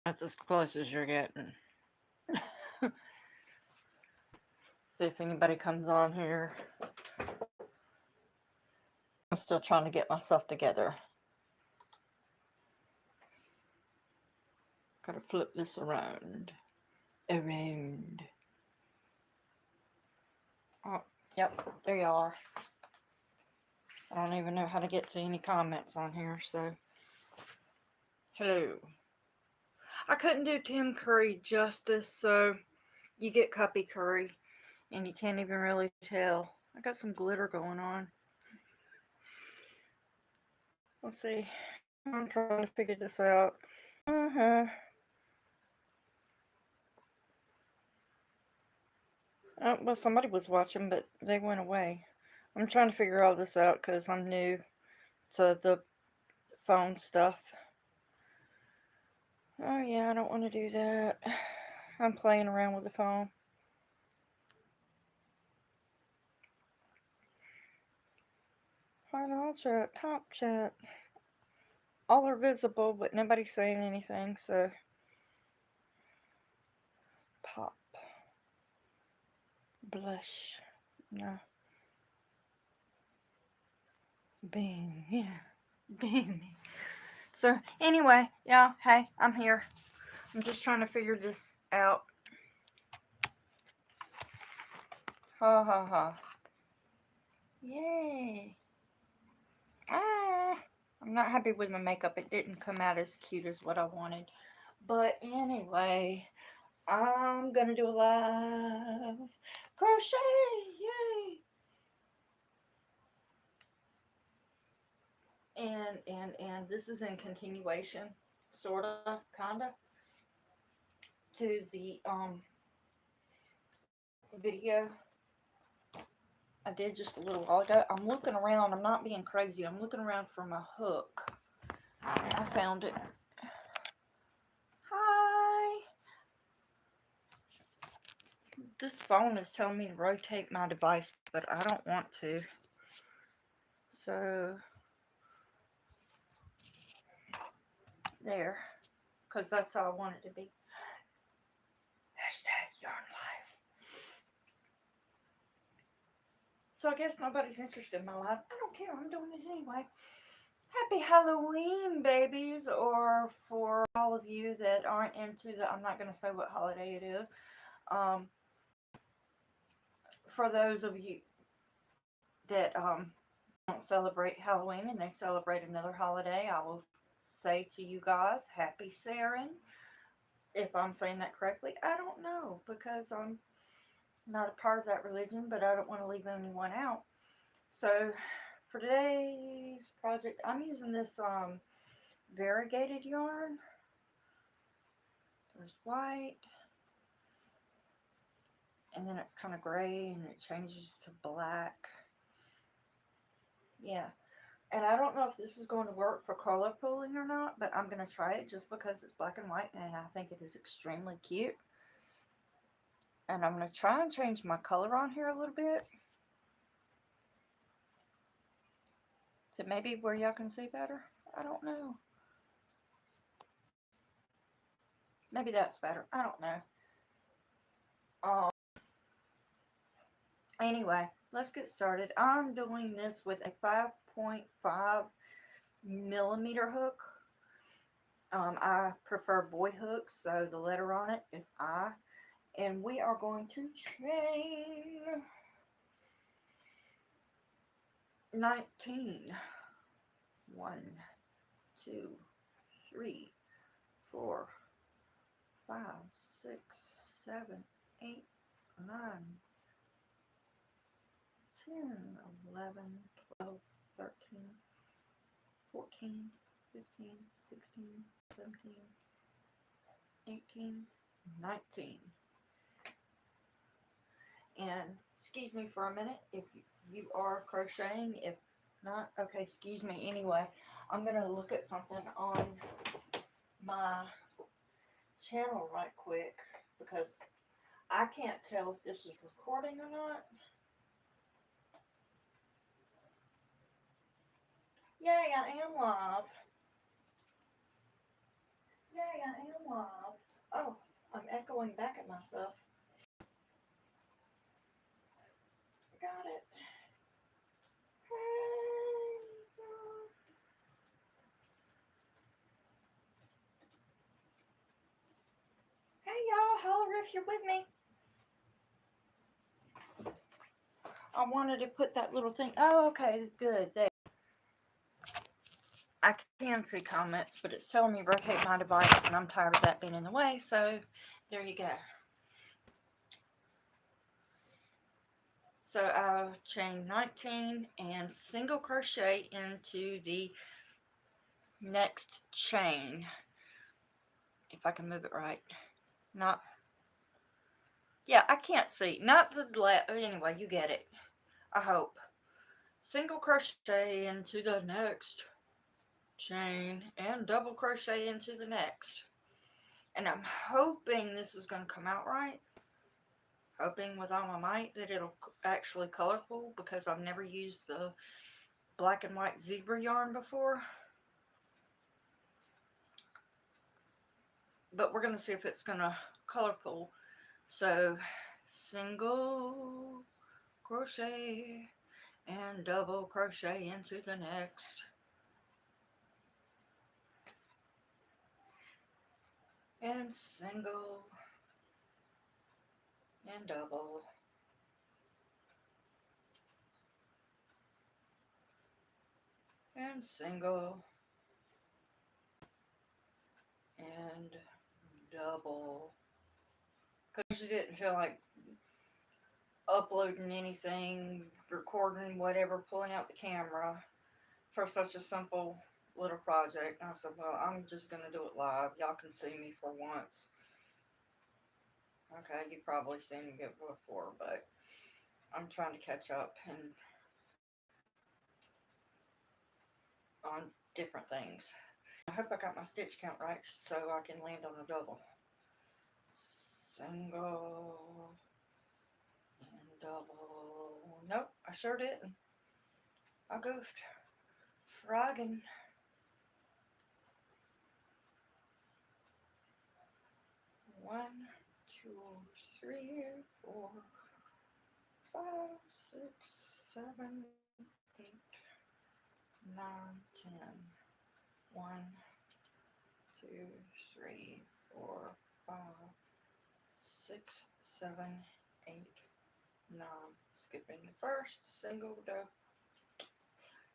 That's as close as you're getting. See if anybody comes on here. I'm still trying to get myself together. Gotta flip this around. Around. Oh, yep, there you are. I don't even know how to get to any comments on here, so. Hello. I couldn't do Tim Curry justice, so you get Cuppy Curry, and you can't even really tell. I got some glitter going on. Let's see. I'm trying to figure this out. Well, somebody was watching, but they went away. I'm trying to figure all this out because I'm new to the phone stuff. Oh, yeah, I don't want to do that. I'm playing around with the phone. Final chat, top chat. All are visible, but nobody's saying anything, so. Pop. Blush. No. Beam. Yeah. Beam. So, anyway, yeah, hey, I'm here. I'm just trying to figure this out. Ha ha ha. Yay. Ah. I'm not happy with my makeup. It didn't come out as cute as what I wanted. But anyway, I'm gonna do a live crochet. Yay. And this is in continuation, sorta, kinda, to the video I did just a little while ago. I'm looking around. I'm not being crazy. I'm looking around for my hook. I found it. Hi. This phone is telling me to rotate my device, but I don't want to. So, there. Because that's how I want it to be. Hashtag unlive. So I guess nobody's interested in my life. I don't care. I'm doing it anyway. Happy Halloween, babies. Or for all of you that aren't into the, I'm not going to say what holiday it is. For those of you that don't celebrate Halloween and they celebrate another holiday, I will say to you guys, Happy Saren. If I'm saying that correctly, I don't know because I'm not a part of that religion, but I don't want to leave anyone out. So for today's project, I'm using this variegated yarn. There's white, and then it's kind of gray, and it changes to black. Yeah. And I don't know if this is going to work for color pooling or not, but I'm going to try it just because it's black and white, and I think it is extremely cute. And I'm going to try and change my color on here a little bit, to maybe where y'all can see better. I don't know. Maybe that's better. I don't know. Anyway, let's get started. I'm doing this with a 5.5 millimeter hook. I prefer boy hooks, so the letter on it is I. And we are going to chain 19. 1, 2, 3, 4, 5, 6, 7, 8, 9, 10, 11, 12, 13, 14, 15, 16, 17, 18, 19. And excuse me for a minute if you are crocheting. If not, okay, excuse me. Anyway, I'm going to look at something on my channel right quick because I can't tell if this is recording or not. Yay, I am live. Yay, I am live. Oh, I'm echoing back at myself. Got it. Hey y'all, holler if you're with me. I wanted to put that little thing. Oh, okay, good. There. I can see comments, but it's telling me rotate my device, and I'm tired of that being in the way, so there you go. So I'll chain 19 and single crochet into the next chain. If I can move it right. Not, yeah, I can't see. Not the left, anyway, you get it. I hope. Single crochet into the next chain and double crochet into the next. And I'm hoping this is going to come out right. Hoping with all my might that it'll actually colorful, because I've never used the black and white zebra yarn before. But we're going to see if it's going to colorful. So single crochet and double crochet into the next. And single and double. And single and double. Because you didn't feel like uploading anything, recording whatever, pulling out the camera for such a simple little project. And I said, well, I'm just going to do it live. Y'all can see me for once. Okay, you've probably seen me before, but I'm trying to catch up and on different things. I hope I got my stitch count right so I can land on a double. Single and double. Nope, I sure didn't. I goofed. Frogging. 1, 2, 3, 4, 5, 6, 7, 8, 9, 10. 1, 2, 3, 4, 5, 6, 7, 8, 9. Skipping the first,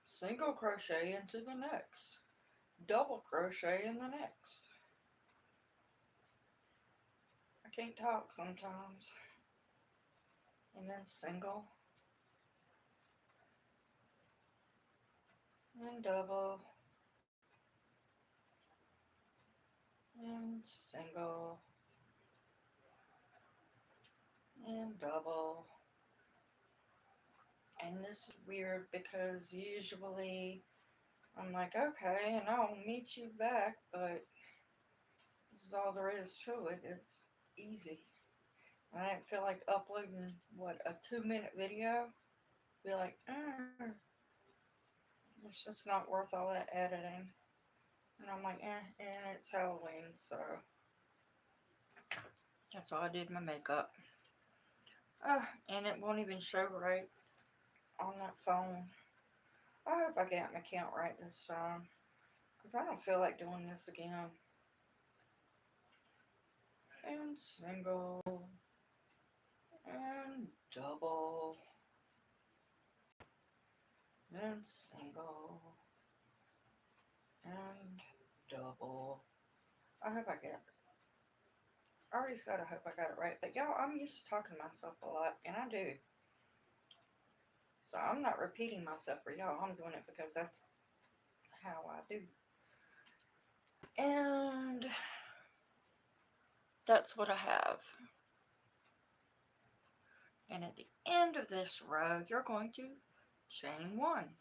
single crochet into the next, double crochet in the next. I can't talk sometimes. And then single and double and single and double. And this is weird because usually I'm like, okay, and I'll meet you back, but this is all there is to it. It's easy. I didn't feel like uploading, what, a 2-minute video? Be like, it's just not worth all that editing. And I'm like, and it's Halloween, so that's why I did my makeup. And it won't even show right on that phone. I hope I got my count right this time, because I don't feel like doing this again. And single and double and single and double. I hope I get it. I already said I hope I got it right, but y'all, I'm used to talking to myself a lot, and I do. So I'm not repeating myself for y'all. I'm doing it because that's how I do. And that's what I have. And at the end of this row, you're going to chain 1.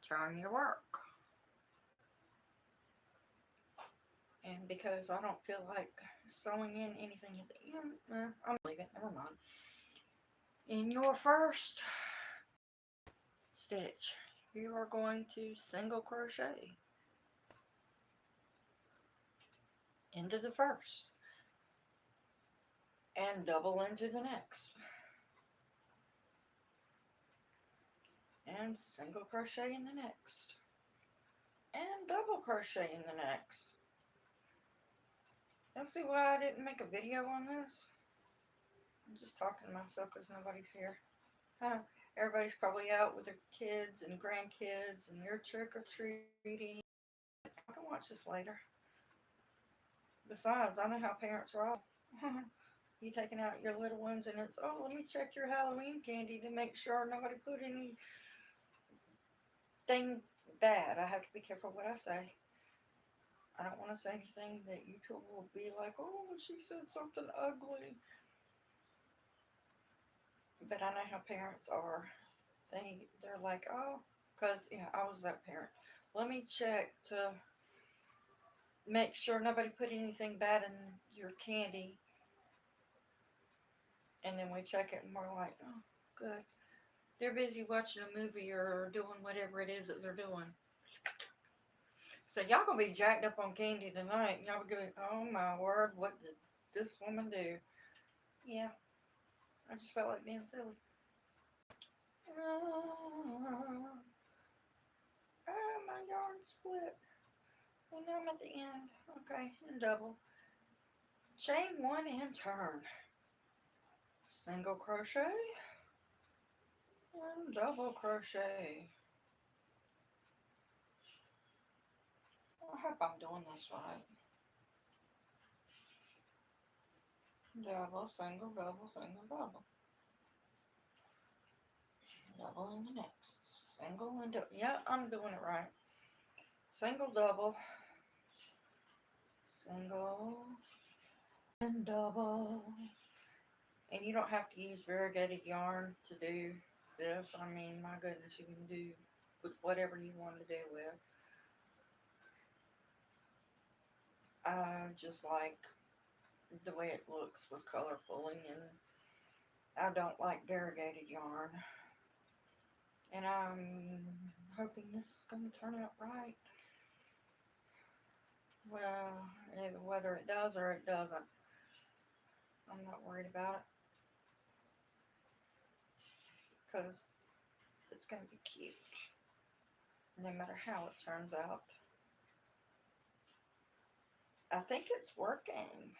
Turn your work. And because I don't feel like sewing in anything at the end, I'm leaving it, never mind. In your first stitch, you are going to single crochet. into the first, and double into the next, and single crochet in the next, and double crochet in the next. You'll see why I didn't make a video on this? I'm just talking to myself because nobody's here. Huh. Everybody's probably out with their kids and grandkids, and you're trick-or-treating. I can watch this later. Besides, I know how parents roll. You taking out your little ones, and it's, oh, let me check your Halloween candy to make sure nobody put anything bad. I have to be careful what I say. I don't want to say anything that you people will be like, oh, she said something ugly. But I know how parents are. They're like, oh, because, yeah, I was that parent. Let me check to make sure nobody put anything bad in your candy. And then we check it and we're like, oh, good. They're busy watching a movie or doing whatever it is that they're doing. So y'all gonna be jacked up on candy tonight. Y'all be going, oh my word, what did this woman do? Yeah, I just felt like being silly. My yarn split. And I'm at the end. Okay, and double. Chain one and turn. Single crochet and double crochet. I hope I'm doing this right. Double, single, double, single, double. Double in the next. Single and double. Yeah, I'm doing it right. Single, double. Single and double. And you don't have to use variegated yarn to do this. I mean, my goodness, you can do with whatever you want to do with. I just like the way it looks with color pulling, and I don't like variegated yarn. And I'm hoping this is going to turn out right. Well, whether it does or it doesn't, I'm not worried about it, because it's going to be cute no matter how it turns out. I think it's working.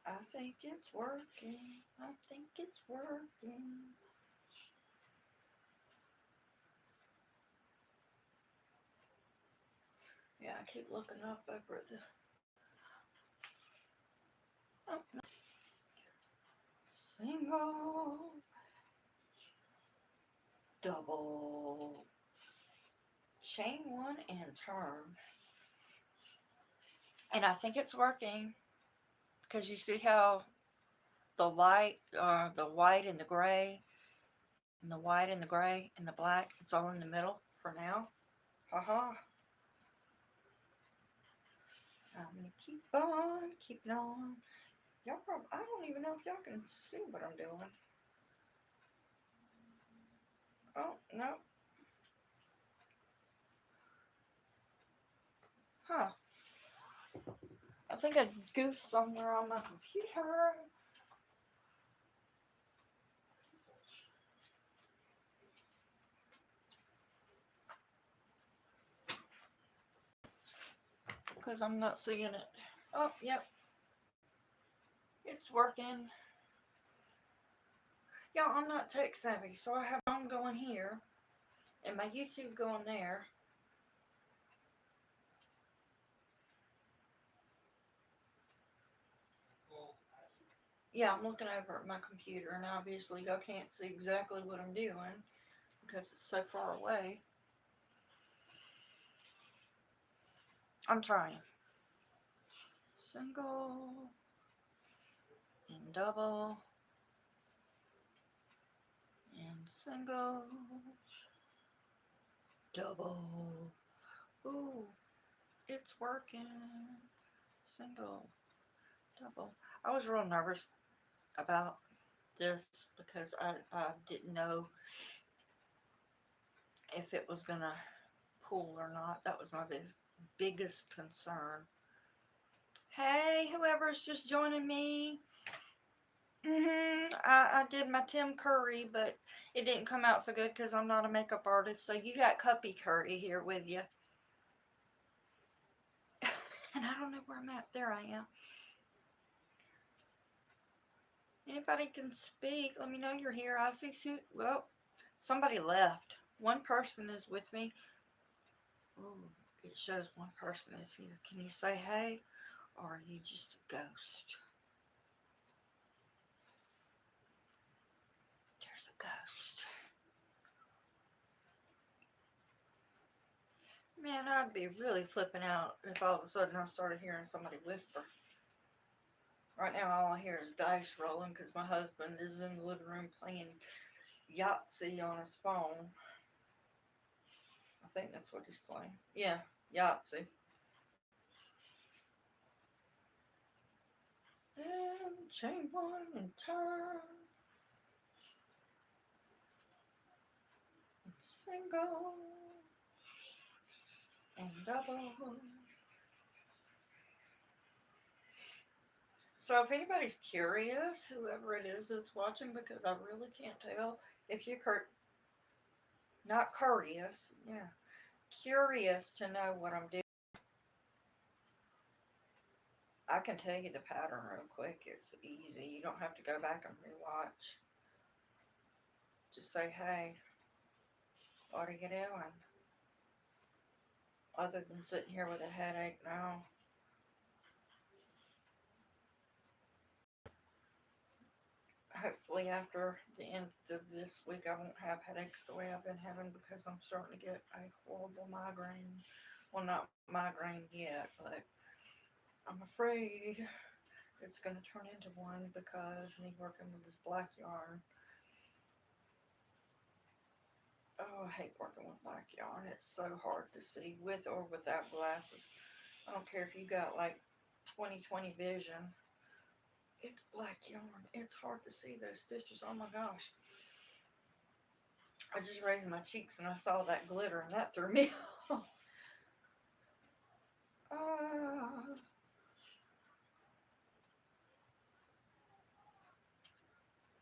I think it's working. I think it's working. Yeah, I keep looking up over the... Oh, no. Single, double, chain one and turn. And I think it's working, because you see how the white and the gray, and the white and the gray and the black, it's all in the middle for now. Haha. I'm gonna keep on keeping on. Y'all probably, I don't even know if y'all can see what I'm doing. Oh, no. Huh. I think I goofed somewhere on my computer. Because I'm not seeing it. Oh, yep. It's working. Y'all, I'm not tech savvy, so I have mine going here and my YouTube going there. Yeah, I'm looking over at my computer, and obviously y'all can't see exactly what I'm doing because it's so far away. I'm trying. Single and double and single, double. Ooh, it's working. Single, double. I was real nervous about this because I didn't know if it was gonna pull or not. That was my biggest concern. Hey, whoever's just joining me. I did my Tim Curry, but it didn't come out so good because I'm not a makeup artist. So you got Cuppy Curry here with you. And I don't know where I'm at. There I am. Anybody can speak. Let me know you're here. I see well, somebody left. One person is with me. Ooh, it shows one person is here. Can you say hey? Or are you just a ghost? There's a ghost. Man, I'd be really flipping out if all of a sudden I started hearing somebody whisper. Right now, all I hear is dice rolling because my husband is in the living room playing Yahtzee on his phone. I think that's what he's playing. Yeah, Yahtzee. And chain one and turn. Single and double. So if anybody's curious, whoever it is that's watching, because I really can't tell if you're not curious, yeah, curious to know what I'm doing, I can tell you the pattern real quick. It's easy. You don't have to go back and rewatch. Just say, hey, what are you doing? Other than sitting here with a headache now. Hopefully after the end of this week I won't have headaches the way I've been having because I'm starting to get a horrible migraine. Well, not migraine yet, but I'm afraid it's going to turn into one because me working with this black yarn. Oh, I hate working with black yarn. It's so hard to see with or without glasses. I don't care if you got like 20/20 vision. It's black yarn. It's hard to see those stitches. Oh my gosh. I just raised my cheeks and I saw that glitter and that threw me off.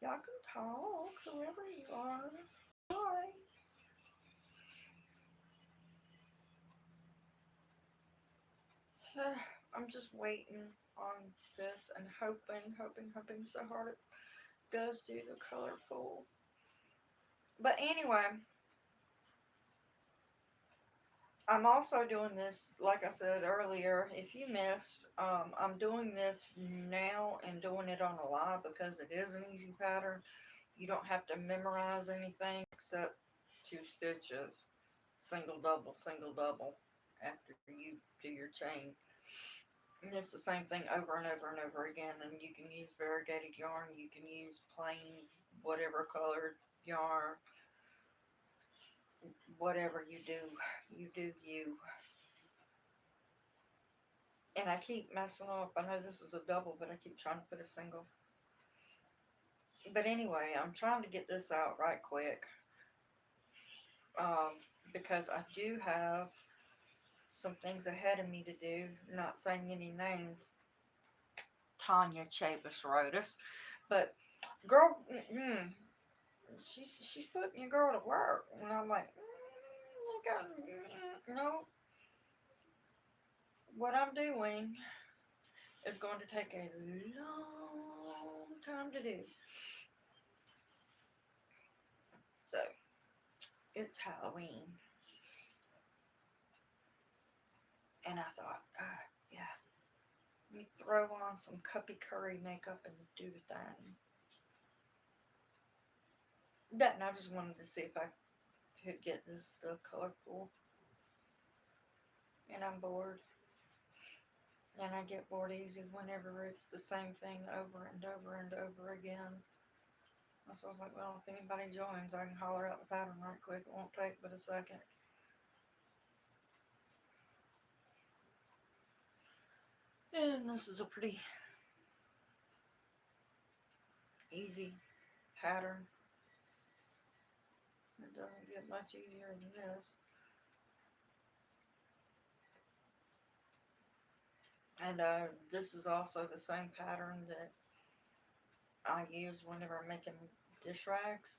Y'all can talk, whoever you are. Hi. I'm just waiting on this and hoping so hard it does do the color pull. But anyway, I'm also doing this, like I said earlier, if you missed, I'm doing this now and doing it on a live because it is an easy pattern. You don't have to memorize anything except 2 stitches, single double after you do your chain. And it's the same thing over and over and over again, and you can use variegated yarn, you can use plain whatever colored yarn, whatever you do you. And I keep messing up. I know this is a double, but I keep trying to put a single. But anyway, I'm trying to get this out right quick. Because I do have some things ahead of me to do. Not saying any names. Tanya Chavis wrote us. But, girl, she's putting your girl to work. And I'm like, no. What I'm doing is going to take a long time to do. So, it's Halloween. And I thought, yeah, let me throw on some Cuppy Curry makeup and do the thing. And I just wanted to see if I could get this the colorful. And I'm bored. And I get bored easy whenever it's the same thing over and over and over again. So I was like, well, if anybody joins, I can holler out the pattern right quick. It won't take but a second. And this is a pretty easy pattern. It doesn't get much easier than this. And this is also the same pattern that I use whenever I'm making dish rags.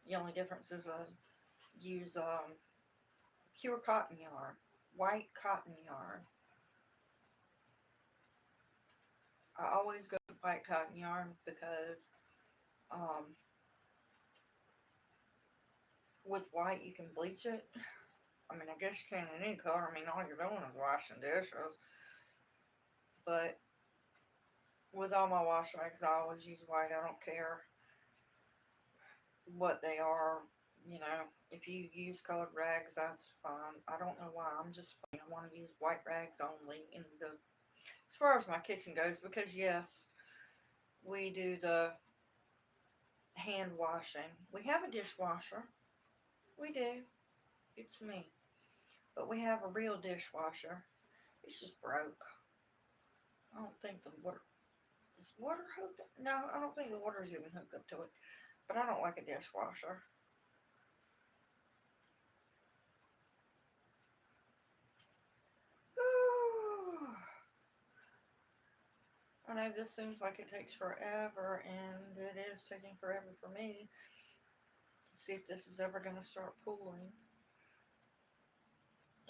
The only difference is I use pure cotton yarn, white cotton yarn. I always go with white cotton yarn because um, with white you can bleach it. I mean, I guess you can in any color. I mean, all you're doing is washing dishes. But with all my wash rags, I always use white. I don't care what they are. You know, if you use colored rags, that's fine. I don't know why. I'm just funny. I want to use white rags only in the as far as my kitchen goes, because yes, we do the hand washing. We have a dishwasher. We do. It's me. But we have a real dishwasher. It's just broke. I don't think the water is water hooked up? No, I don't think the water's even hooked up to it. But I don't like a dishwasher. I know this seems like it takes forever, and it is taking forever for me to see if this is ever going to start pooling.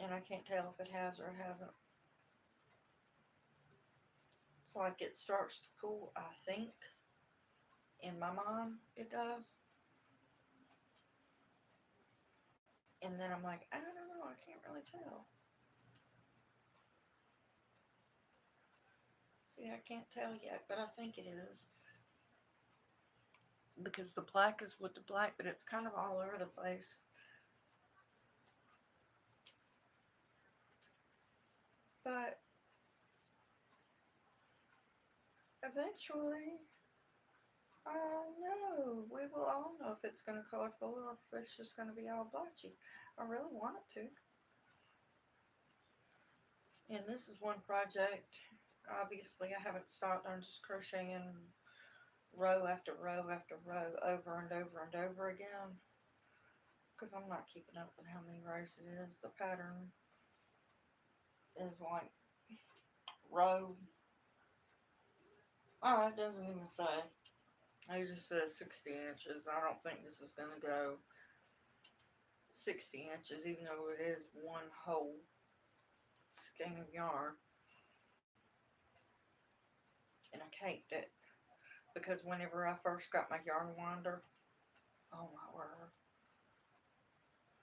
And I can't tell if it has or it hasn't. It's like it starts to pool, I think. In my mind, it does. And then I'm like, I don't know, I can't really tell. See, I can't tell yet, but I think it is. Because the black is with the black, but it's kind of all over the place. But eventually, I'll know. We will all know if it's going to color full or if it's just going to be all blotchy. I really want it to. And this is one project. Obviously, I haven't stopped. I'm just crocheting row after row after row over and over and over again. Because I'm not keeping up with how many rows it is. The pattern is like row. Oh, it doesn't even say. It just says 60 inches. I don't think this is going to go 60 inches, even though it is one whole skein of yarn. And I caped it because whenever I first got my yarn winder, oh my word,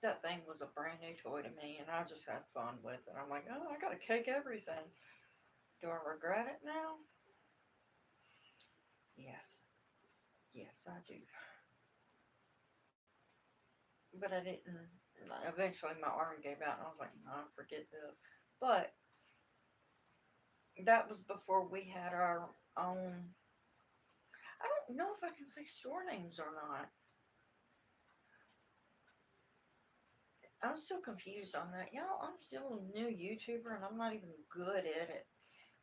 that thing was a brand new toy to me, and I just had fun with it. I'm like, oh, I gotta cake everything. Do I regret it now? Yes. Yes, I do. But I didn't. Eventually, my arm gave out, and I was like, no, forget this. But that was before we had our own. I don't know if I can say store names or not. I'm still confused on that. Y'all, I'm still a new YouTuber, and I'm not even good at it.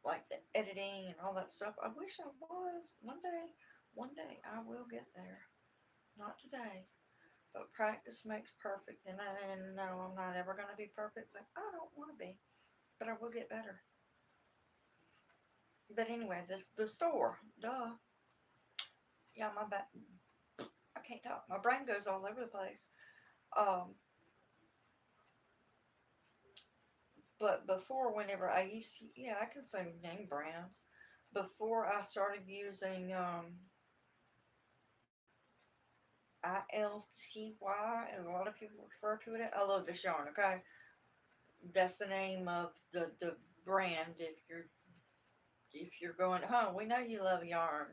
Like the editing and all that stuff. I wish I was. One day, I will get there. Not today. But practice makes perfect. And no, I'm not ever going to be perfect, but I don't want to be. But I will get better. But anyway, the store. Duh. Yeah, my back. I can't talk. My brain goes all over the place. Um, but before, whenever I used to, yeah, I can say name brands. Before I started using ILTY, as a lot of people refer to it. I love this yarn. Okay, that's the name of the brand. If you're going, huh? We know you love yarn,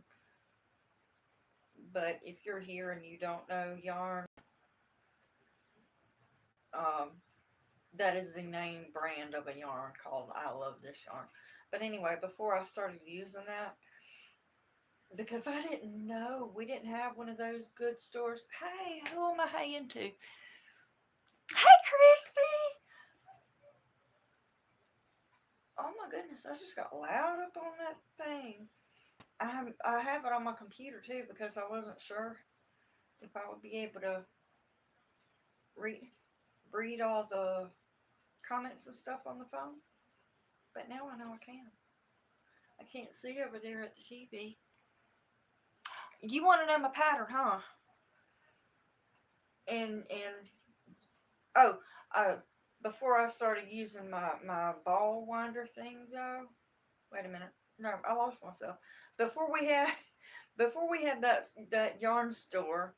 but if you're here and you don't know yarn, um, that is the name brand of a yarn called I Love This Yarn. But anyway, before I started using that, because I didn't know, we didn't have one of those good stores. Hey, who am I haying to? Hey, Christy! Oh my goodness, I just got loud up on that thing. I have it on my computer too because I wasn't sure if I would be able to read all the comments and stuff on the phone. but now I know I can. I can't see over there at the TV. You want to know my pattern, huh? And oh, uh, before I started using my ball winder thing though, wait a minute. No, I lost myself. Before we had before we had that yarn store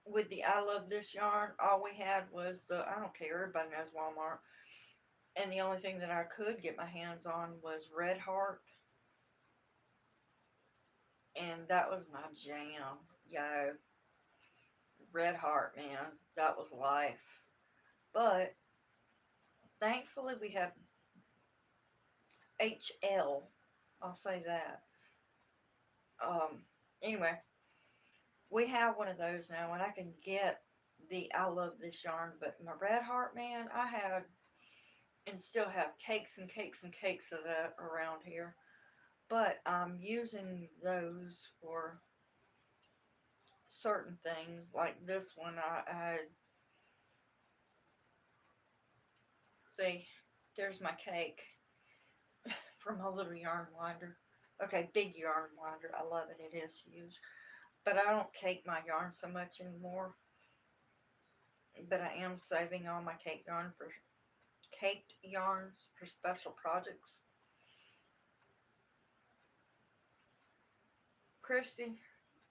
with the I love this yarn, all we had was the, I don't care, everybody knows Walmart. And the only thing that I could get my hands on was Red Heart, and that was my jam. Yo, Red Heart, man, that was life. But thankfully we have HL. I'll say that. Um, anyway, we have one of those now, and I can get the I love this yarn. But my Red Heart, man, I had and still have cakes and cakes and cakes of that around here. But I'm using those for certain things, like this one. I see. There's my cake from a little yarn winder. Okay, big yarn winder. I love it. It is huge. But I don't cake my yarn so much anymore. But I am saving all my caked yarns for special projects. Christy,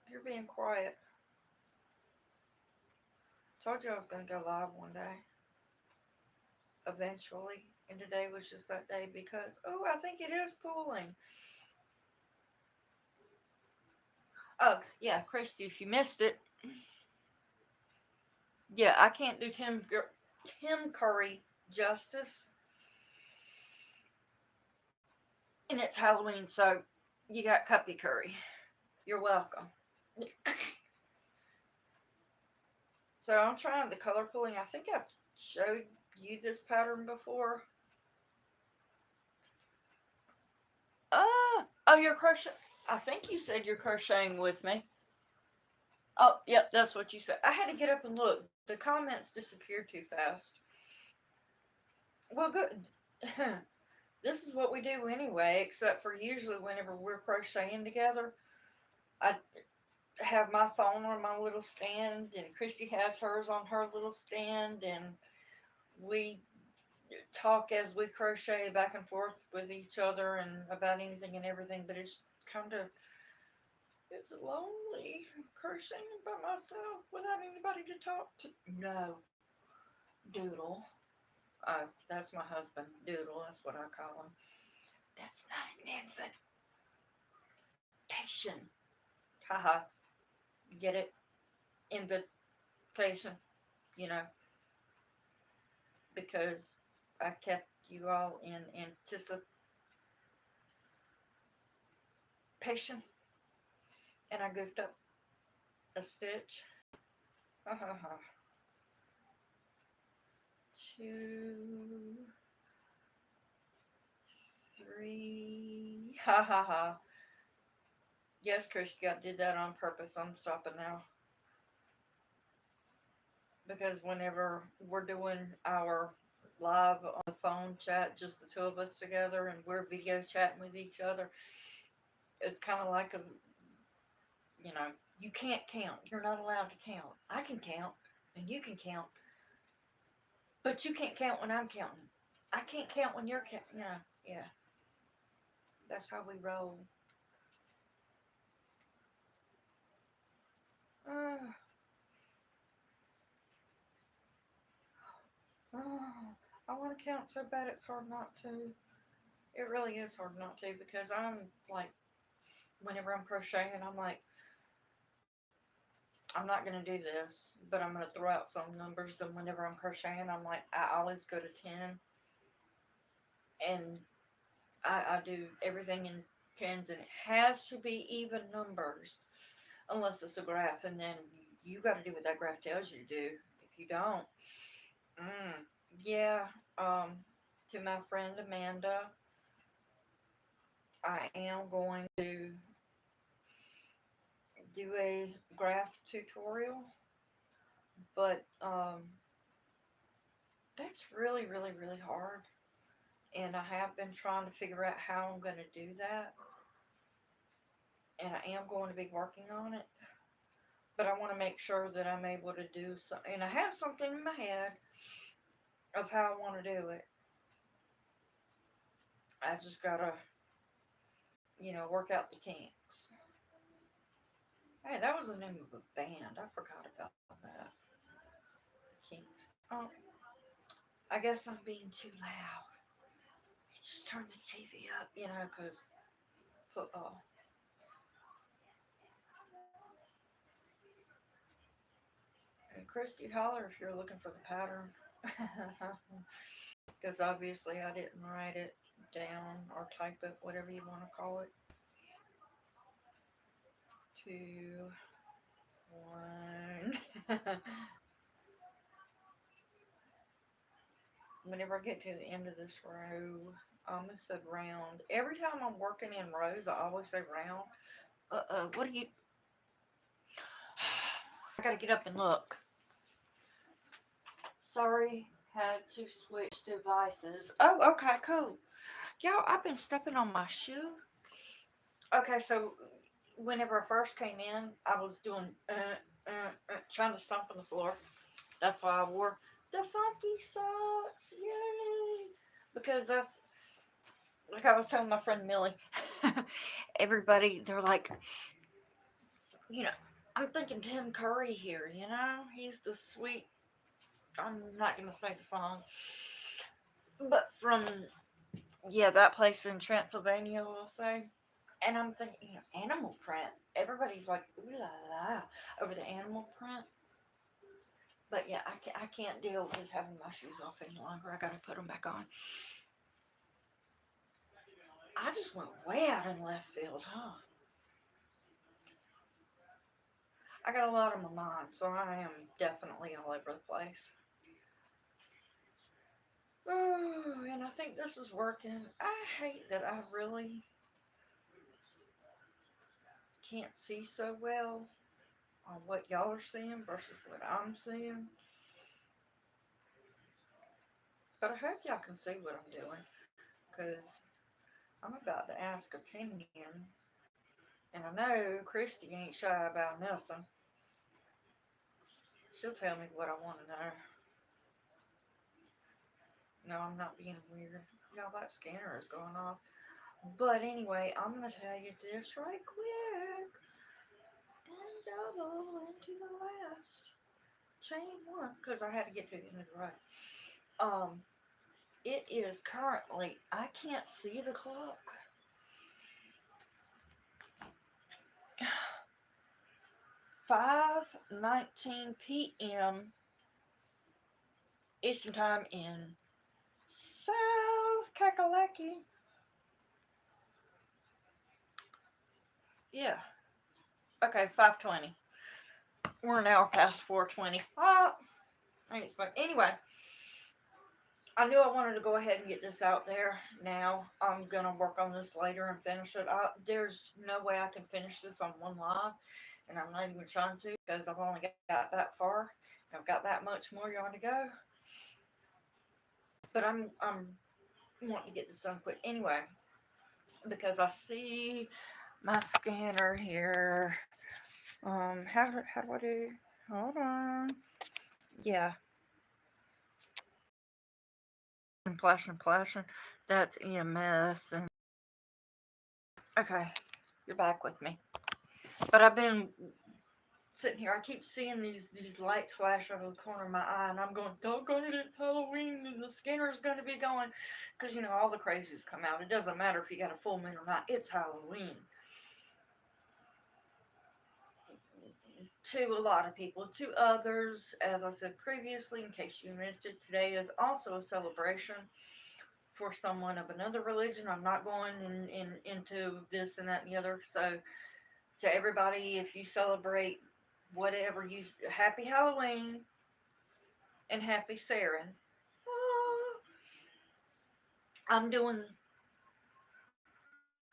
you're being quiet. Told you I was gonna go live one day. Eventually. And today was just that day because, oh, I think it is pooling. Oh, yeah, Christy, if you missed it, yeah, I can't do Tim Curry justice. And it's Halloween, so you got Cuppy Curry. You're welcome. So I'm trying the color pulling. I think I've showed you this pattern before. Oh, you're crocheting. I think you said you're crocheting with me. Oh, yep, that's what you said. I had to get up and look. The comments disappeared too fast. Well, good. This is what we do anyway, except for usually whenever we're crocheting together, I have my phone on my little stand, and Christy has hers on her little stand, and we talk as we crochet back and forth with each other and about anything and everything. But it's kind of, it's lonely crocheting by myself without anybody to talk to. No, Doodle. That's my husband, Doodle. That's what I call him. That's not an invitation. Haha. Get it? Invitation. You know, because I kept you all in anticipation, and I goofed up a stitch. Ha ha ha. 2, 3. Ha ha ha. Yes, Christy, I did that on purpose. I'm stopping now. Because whenever we're doing our live on the phone chat, just the two of us together, and we're video chatting with each other, it's kind of like you can't count. You're not allowed to count. I can count, and you can count, but you can't count when I'm counting. I can't count when you're counting. Yeah. That's how we roll. Uh, oh, I want to count so bad it's hard not to. It really is hard not to, because I'm like, whenever I'm crocheting, I'm like, I'm not going to do this, but I'm going to throw out some numbers. Then whenever I'm crocheting, I'm like, I always go to 10. And I do everything in tens, and it has to be even numbers unless it's a graph, and then you got to do what that graph tells you to do. If you don't, yeah. To my friend Amanda, I am going to do a graph tutorial, but that's really, really, really hard And I have been trying to figure out how I'm going to do that. And I am going to be working on it. But I want to make sure that I'm able to do something. And I have something in my head of how I want to do it. I just got to, work out the kinks. Hey, that was the name of a band. I forgot about that. Kinks. Oh, I guess I'm being too loud. Just turn the TV up, because football. And Christy, holler if you're looking for the pattern. Because obviously I didn't write it down or type it, whatever you want to call it. 2, 1. Whenever I get to the end of this row, I almost said round. Every time I'm working in rows, I always say round. What do you... I gotta get up and look. Sorry, had to switch devices. Oh, okay, cool. Y'all, I've been stepping on my shoe. Okay, so whenever I first came in, I was doing, trying to stomp on the floor. That's why I wore the funky socks. Yay! Because that's, like I was telling my friend Millie, everybody, they're like, you know, I'm thinking Tim Curry here, He's the sweet, I'm not going to say the song, but from, yeah, that place in Transylvania, we'll say. And I'm thinking, animal print. Everybody's like, ooh la la, over the animal print. But yeah, I can't deal with having my shoes off any longer. I gotta put them back on. I just went way out in left field, huh? I got a lot on my mind, so I am definitely all over the place. Oh, and I think this is working. I hate that I really can't see so well on what y'all are seeing versus what I'm seeing. But I hope y'all can see what I'm doing, because I'm about to ask opinion. And I know Christy ain't shy about nothing. She'll tell me what I want to know. No, I'm not being weird. Y'all, that scanner is going off. But anyway, I'm going to tell you this right quick. And double into the last. Chain 1. Because I had to get to the end of the row. It is currently, I can't see the clock. 5:19 p.m. Eastern Time in South Kakalaki. Yeah. Okay, 5:20. We're an hour past 4:20. I ain't expect. Anyway, I knew I wanted to go ahead and get this out there now. I'm gonna work on this later and finish it. There's no way I can finish this on one live, and I'm not even trying to because I've only got that far. I've got that much more yard to go. But I'm wanting to get this done quick anyway, because I see my scanner here. How do I do? Hold on. Yeah. And flashing. That's EMS. And okay, you're back with me. But I've been sitting here. I keep seeing these lights flash over the corner of my eye, and I'm going, doggone it, it's Halloween, and the scanner's going to be going. Because, all the crazies come out. It doesn't matter if you got a full moon or not. It's Halloween. To a lot of people. To others, as I said previously, in case you missed it, today is also a celebration for someone of another religion. I'm not going into this and that and the other. So, to everybody, if you celebrate whatever happy Halloween and happy Saren. I'm doing,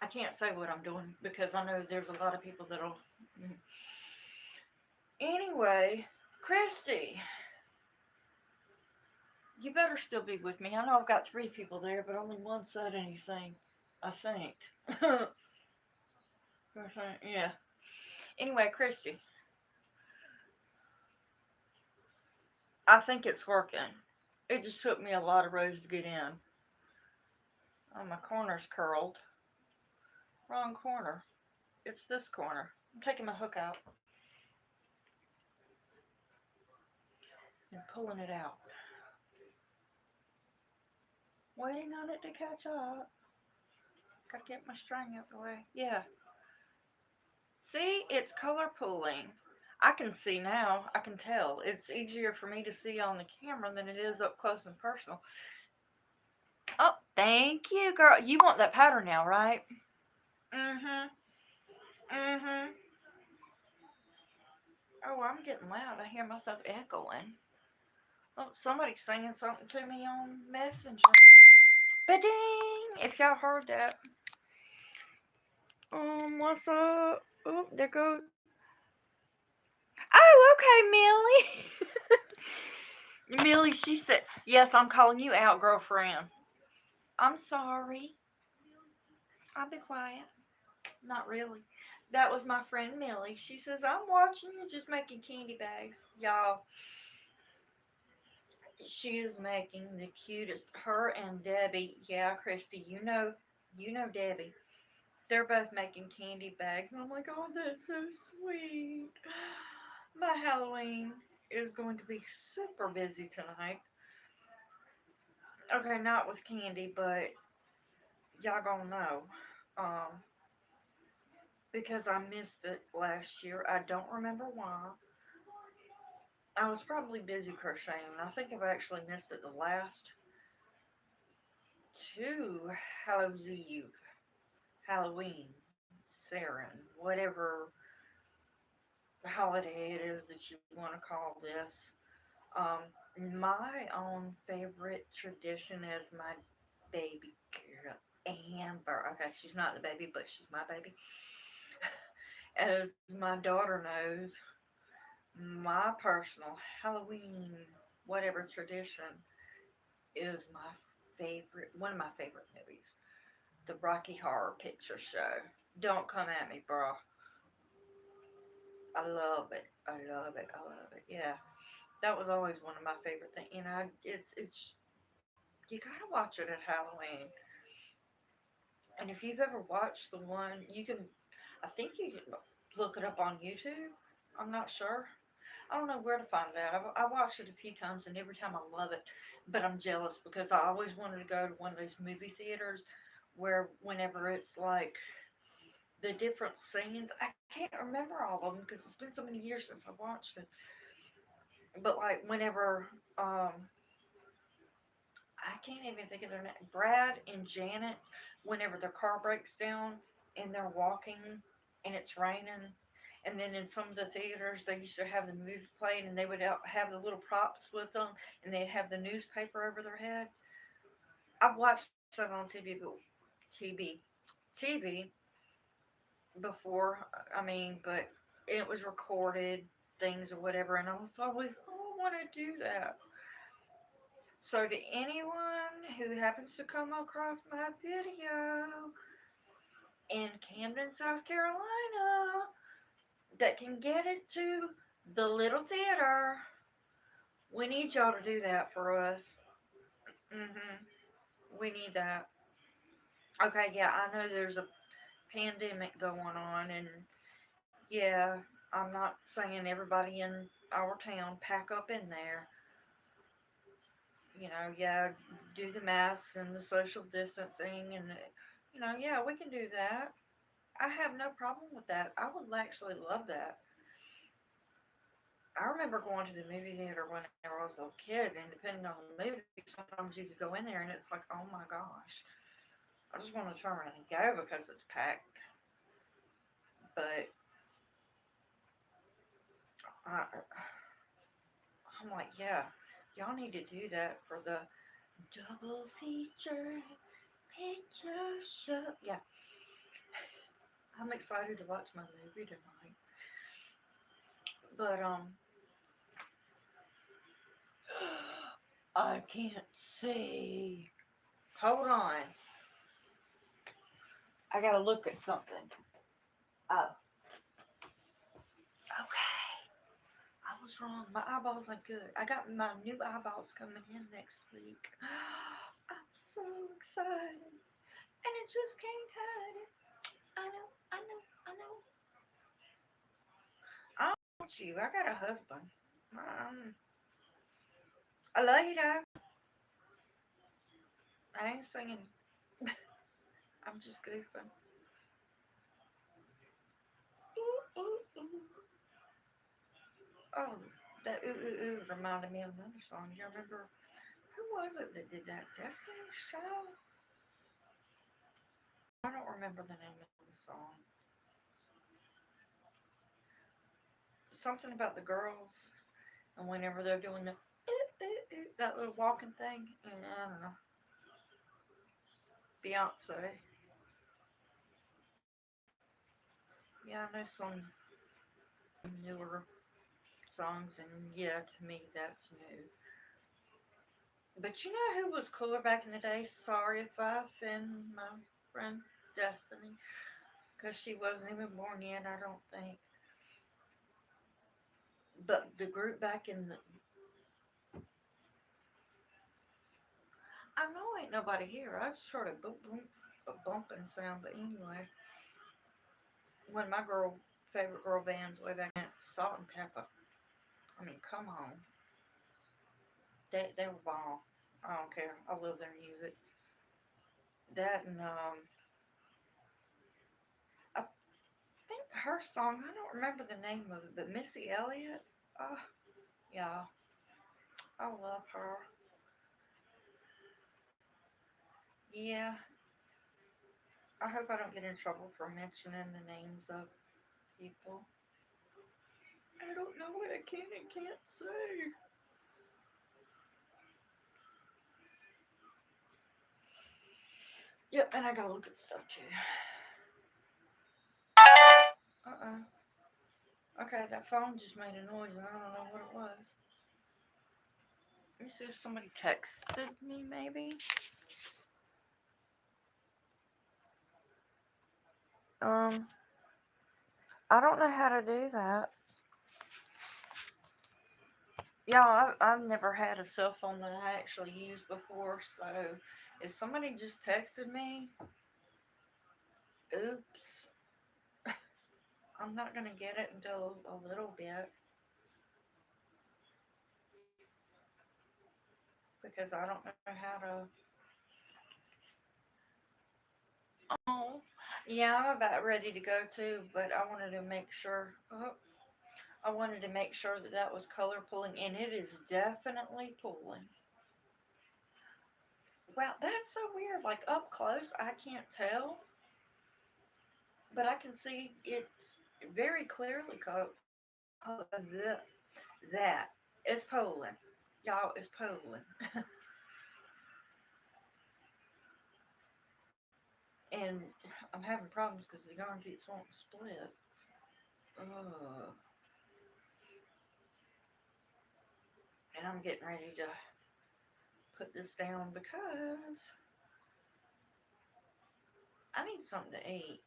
I can't say what I'm doing because I know there's a lot of people that'll. Anyway, Christy, You better still be with me. I know I've got 3 people there, but only one said anything. I think. Yeah. Anyway, Christy, I think it's working. It just took me a lot of rows to get in. Oh, my corner's curled. Wrong corner. It's this corner. I'm taking my hook out and pulling it out. Waiting on it to catch up. Gotta get my string out the way. Yeah. See, it's color pooling. I can see now. I can tell. It's easier for me to see on the camera than it is up close and personal. Oh, thank you, girl. You want that pattern now, right? Mm-hmm. Mm-hmm. Oh, I'm getting loud. I hear myself echoing. Oh, somebody's saying something to me on Messenger. Ba-ding! If y'all heard that. What's up? Oh, there goes. Oh, okay, Millie. Millie, she said, yes, I'm calling you out, girlfriend. I'm sorry. I'll be quiet. Not really. That was my friend Millie. She says, I'm watching you just making candy bags. Y'all, she is making the cutest. Her and Debbie. Yeah, Christy, you know Debbie. They're both making candy bags. And I'm like, oh, that's so sweet. My Halloween is going to be super busy tonight. Okay, not with candy, but y'all gonna know. Um, because I missed it last year. I don't remember why. I was probably busy crocheting. I think I've actually missed it the last two Halloween, Sarin, whatever holiday it is that you want to call this. My own favorite tradition is my baby girl, Amber. Okay, she's not the baby, but she's my baby. As my daughter knows, my personal Halloween, whatever tradition, is my one of my favorite movies, the Rocky Horror Picture Show. Don't come at me, bro. I love it. I love it. I love it. Yeah, that was always one of my favorite things. It's you gotta watch it at Halloween. And if you've ever watched the one, you can. I think you can look it up on YouTube. I'm not sure. I don't know where to find it out. I watched it a few times, and every time I love it, but I'm jealous because I always wanted to go to one of those movie theaters where whenever it's like the different scenes, I can't remember all of them because it's been so many years since I watched it. But like whenever I can't even think of their name, Brad and Janet, whenever their car breaks down and they're walking and it's raining. And then in some of the theaters, they used to have the movie playing, and they would have the little props with them, and they'd have the newspaper over their head. I've watched that on TV, TV before. I mean, but it was recorded things or whatever, and I was always, oh, I want to do that. So to anyone who happens to come across my video in Camden, South Carolina, that can get it to the little theater, we need y'all to do that for us. We need that. Okay, yeah, I know there's a pandemic going on, and yeah, I'm not saying everybody in our town pack up in there. Yeah, do the masks and the social distancing, and yeah, we can do that. I have no problem with that. I would actually love that. I remember going to the movie theater when I was a kid, and depending on the movie, sometimes you could go in there and it's like, oh my gosh, I just want to turn around and go because it's packed. But I, I'm like, yeah, y'all need to do that for the double feature picture show. Yeah, I'm excited to watch my movie tonight. But I can't see. Hold on. I gotta look at something. Oh, okay. I was wrong. My eyeballs are good. I got my new eyeballs coming in next week. I'm so excited. And I just can't hide it. I know, I know, I know. I don't want you. I got a husband. Um, I love you though. I ain't singing. I'm just goofing. Ooh, ooh, ooh. Oh, that ooh, ooh, ooh reminded me of another song. You remember, who was it that did that? Destiny's Child? I don't remember the name of the song. Something about the girls, and whenever they're doing the that little walking thing, I don't know. Beyonce. Yeah, I know some newer songs, and yeah, to me that's new. But you know who was cooler back in the day? Sorry if I offend my friend Destiny, because she wasn't even born yet, I don't think. But the group back in the, I know ain't nobody here. I just heard a boom boom, a bumping sound. But anyway, one of my favorite girl bands way back then, Salt and Pepper. I mean, come on, they were bomb. I don't care. I love their music. That and I think her song. I don't remember the name of it, but Missy Elliott. Oh, yeah, I love her. Yeah, I hope I don't get in trouble for mentioning the names of people. I don't know what I can and can't say. Yep, and I gotta look at stuff too. Uh-uh. Okay, that phone just made a noise and I don't know what it was. Let me see if somebody texted me maybe. Um, I don't know how to do that. Yeah, I've never had a cell phone that I actually used before, so if somebody just texted me, oops, I'm not gonna get it until a little bit because I don't know how to. Oh, yeah, I'm about ready to go too, but I wanted to make sure. Oh, I wanted to make sure that that was color pulling, and it is definitely pulling. Wow, that's so weird. Like up close, I can't tell, but I can see it's very clearly that is pulling. Y'all, it's pulling. And I'm having problems because the yarn keeps wanting to split. Ugh. And I'm getting ready to put this down because I need something to eat.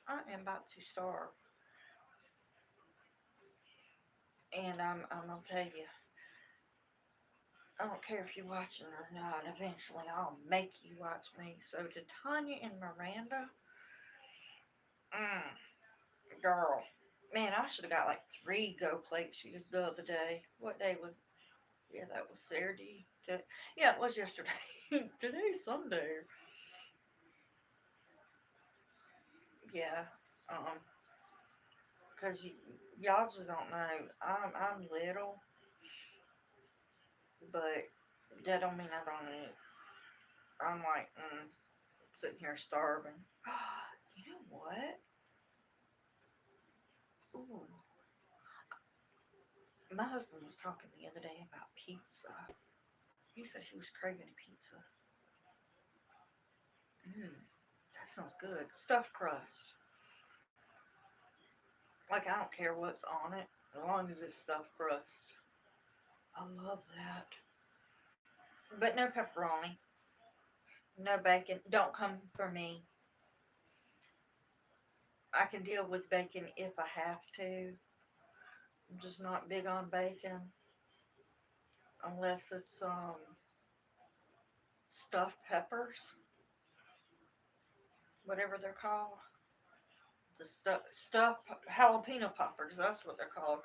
I am about to starve. And I'm gonna tell you, I don't care if you're watching or not. Eventually, I'll make you watch me. So to Tanya and Miranda, girl, man, I should have got like 3 Go plates the other day. What day was? Yeah, that was Saturday. Yeah, it was yesterday. Today's Sunday. Yeah, um, cause y'all just don't know. I'm little, but that don't mean I don't eat. I'm like sitting here starving. You know what? Ooh, my husband was talking the other day about pizza. He said he was craving a pizza. That sounds good. Stuffed crust. Like I don't care what's on it, as long as it's stuffed crust. I love that. But no pepperoni, no bacon. Don't come for me. I can deal with bacon if I have to. I'm just not big on bacon unless it's stuffed peppers, whatever they're called. The stuffed jalapeno poppers. That's what they're called.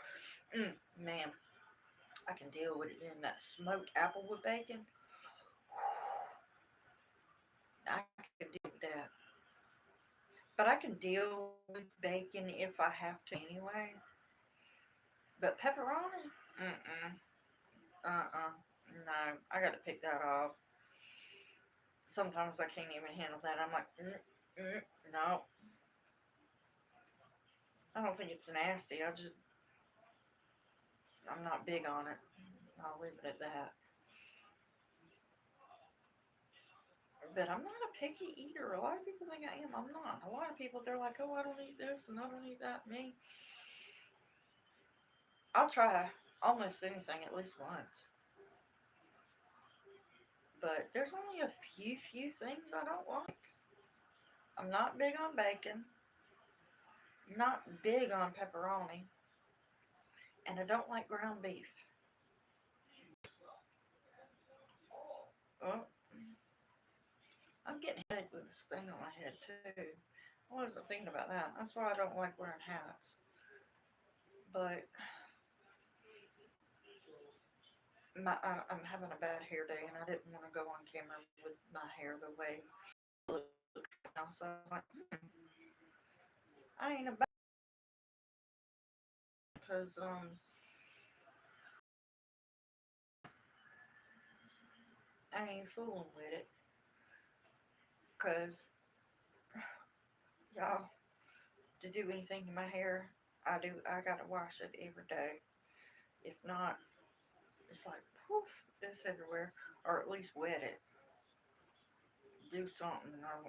Man, I can deal with it. In that smoked apple with bacon, I can deal with that. But I can deal with bacon if I have to anyway. But pepperoni, uh-uh, no, I got to pick that off. Sometimes I can't even handle that. I'm like, no, I don't think it's nasty. I'm not big on it. I'll leave it at that. But I'm not a picky eater. A lot of people think I am. I'm not. A lot of people, they're like, oh, I don't eat this and I don't eat that. Me, I'll try almost anything at least once. But there's only a few things I don't like. I'm not big on bacon. Not big on pepperoni. And I don't like ground beef. Oh, I'm getting a headache with this thing on my head too. I wasn't thinking about that. That's why I don't like wearing hats. But I'm having a bad hair day, and I didn't want to go on camera with my hair the way it looks right now. So I was like, I ain't about because I ain't fooling with it. Cause y'all, to do anything to my hair, I gotta wash it every day. If not, it's like poof, this everywhere, or at least wet it. Do something. Or,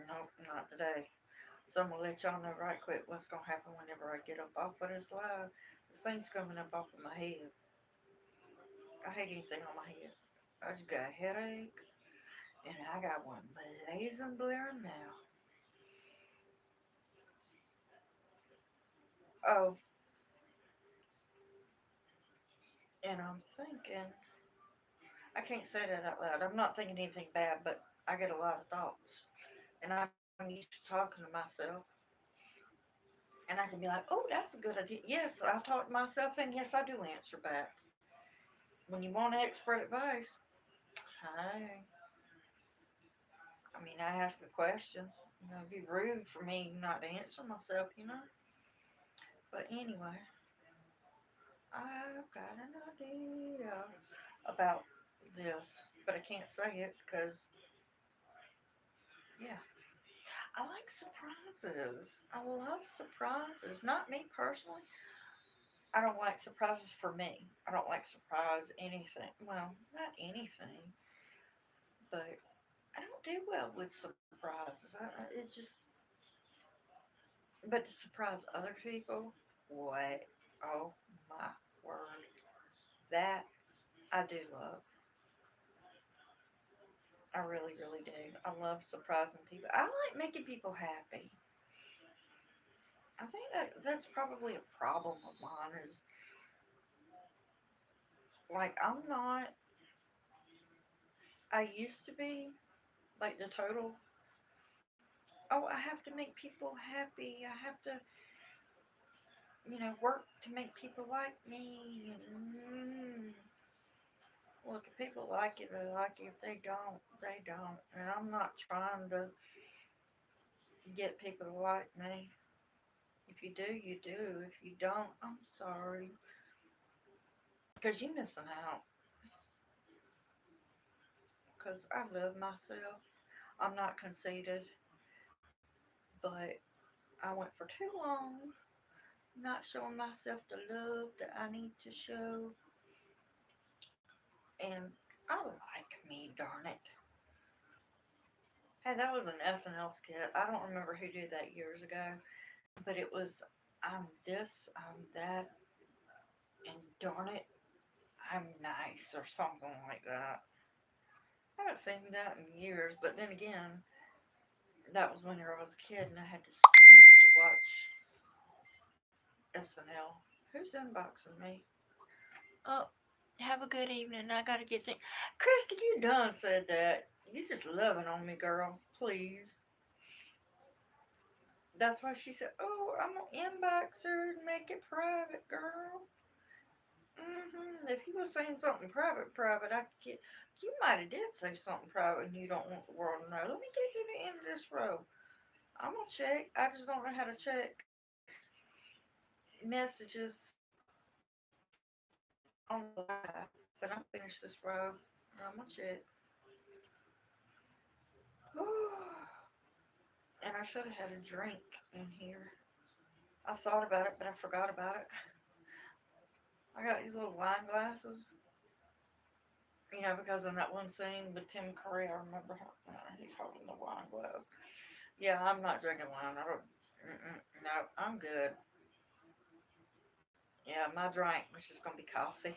nope, not today. So I'm gonna let y'all know right quick what's gonna happen whenever I get up off of this live. This thing's coming up off of my head. I hate anything on my head. I just got a headache, and I got one blazing blaring now. Oh, and I'm thinking, I can't say that out loud. I'm not thinking anything bad, but I get a lot of thoughts, and I'm used to talking to myself, and I can be like, "Oh, that's a good idea." Yes, I talk to myself, and yes, I do answer back. When you want expert advice, hi. I mean, I ask a question. It'd be rude for me not to answer myself, you know. But anyway, I've got an idea about this, but I can't say it because, yeah, I like surprises. I love surprises. Not me personally. I don't like surprises for me. I don't like surprise anything. Well, not anything, but I don't do well with surprises. It just, but to surprise other people, what? Oh my word. That I do love. I really, really do. I love surprising people. I like making people happy. I think that's probably a problem of mine is like I'm not. I used to be like the total. Oh, I have to make people happy. I have to, work to make people like me. Well, if people like you, they like you. If they don't, they don't. And I'm not trying to get people to like me. If you do, you do. If you don't, I'm sorry. Because you're missing out. Because I love myself. I'm not conceited, but I went for too long not showing myself the love that I need to show. And I like me, darn it. Hey, that was an SNL skit. I don't remember who did that years ago, but it was I'm this, I'm that, and darn it, I'm nice or something like that. I haven't seen that in years, but then again, that was when I was a kid and I had to sneak to watch SNL. Who's unboxing me? Oh, have a good evening. I gotta get things. Christy, you done said that. You just loving on me, girl. Please. That's why she said, "Oh, I'm gonna inbox her and make it private, girl." If you were saying something private, I could get. You might have did say something private and you don't want the world to know. Let me get to the end of this row. I'm gonna check. I just don't know how to check messages on the live. But I'm gonna finish this row. I'm gonna check. And I should have had a drink in here. I thought about it, but I forgot about it. I got these little wine glasses. You know, because in that one scene with Tim Curry, I remember how he's holding the wine glass. Yeah, I'm not drinking wine. I don't. No, I'm good. Yeah, my drink was just gonna be coffee.